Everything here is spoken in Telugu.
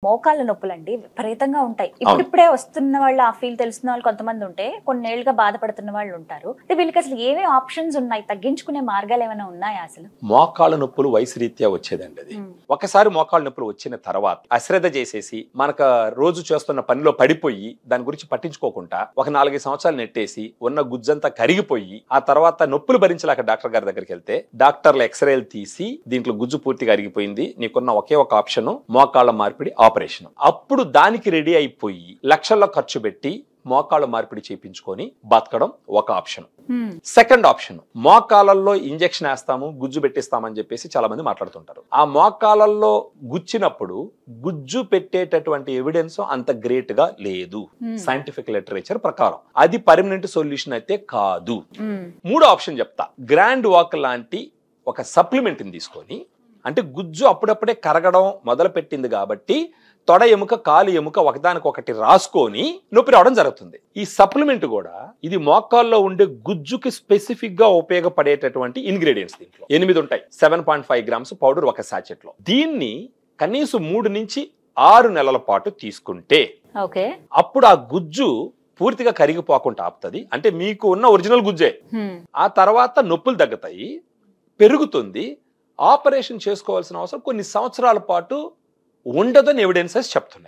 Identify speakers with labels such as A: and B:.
A: మోకాళ్ళ నొప్పులండి విపరీతంగా ఉంటాయి. ఇప్పుడిప్పుడే వస్తున్న వాళ్ళు ఆ ఫీల్ తెలుస్తున్న వాళ్ళు కొంతమంది ఉంటే కొన్నేళ్లుగా బాధపడుతున్న వాళ్ళు ఉంటారు. వీళ్ళకి అసలు ఏమేమి ఆప్షన్స్ ఉన్నాయి, తగ్గించుకునే మార్గాలు ఏమైనా ఉన్నాయా? అసలు
B: మోకాళ్ళ నొప్పులు వయసు రీత్యా వచ్చేదండి. అది ఒకసారి మోకాళ్ళ నొప్పులు వచ్చిన తర్వాత అశ్రద్ధ చేసేసి మనకు రోజు చేస్తున్న పనిలో పడిపోయి దాని గురించి పట్టించుకోకుండా ఒక 4 సంవత్సరాలు నెట్టేసి ఉన్న గుజ్జంతా కరిగిపోయి ఆ తర్వాత నొప్పులు భరించలేక డాక్టర్ గారి దగ్గరికి వెళ్తే డాక్టర్లు ఎక్స్రేలు తీసి దీంట్లో గుజ్జు పూర్తిగా అరిగిపోయింది, నీకున్న ఒకే ఒక ఆప్షన్ మోకాళ్ళ మార్పిడి ఆపరేషన్. అప్పుడు దానికి రెడీ అయిపోయి లక్షల్లో ఖర్చు పెట్టి మోకాళ్ళ మార్పిడి చేయించుకొని బతకడం ఒక ఆప్షన్. సెకండ్ ఆప్షన్, మోకాళ్ళల్లో ఇంజెక్షన్ వేస్తాము, గుజ్జు పెట్టిస్తామని చెప్పేసి చాలా మంది మాట్లాడుతుంటారు. ఆ మోకాళ్ళల్లో గుచ్చినప్పుడు గుజ్జు పెట్టేటటువంటి ఎవిడెన్స్ అంత గ్రేట్ గా లేదు సైంటిఫిక్ లిటరేచర్ ప్రకారం. అది పర్మనెంట్ సొల్యూషన్ అయితే కాదు. మూడో ఆప్షన్ చెప్తా, గ్రాండ్ వాక్ లాంటి ఒక సప్లిమెంట్ ని తీసుకొని, అంటే గుజ్జు అప్పుడప్పుడే కరగడం మొదలు పెట్టింది కాబట్టి తొడ ఎముక కాలు ఎముక ఒకదానికొకటి రాసుకొని నొప్పి రావడం జరుగుతుంది. ఈ సప్లిమెంట్ కూడా ఇది మోకాల్లో ఉండే గుజ్జుకి స్పెసిఫిక్ గా ఉపయోగపడేటటువంటి ఇంగ్రీడియంట్స్ దీంట్లో 8 ఉంటాయి. 7.5 గ్రామ్స్ పౌడర్ ఒక సాచెట్ లో. దీన్ని కనీసం 3 నుంచి 6 నెలల పాటు తీసుకుంటే అప్పుడు ఆ గుజ్జు పూర్తిగా కరిగిపోకుండా ఆపుతుంది. అంటే మీకు ఉన్న ఒరిజినల్ గుజ్జే. ఆ తర్వాత నొప్పులు తగ్గుతాయి, పెరుగుతుంది. ఆపరేషన్ చేసుకోవాల్సిన అవసరం కొన్ని సంవత్సరాల పాటు ఉండదని ఎవిడెన్సెస్ చెప్తున్నాయి.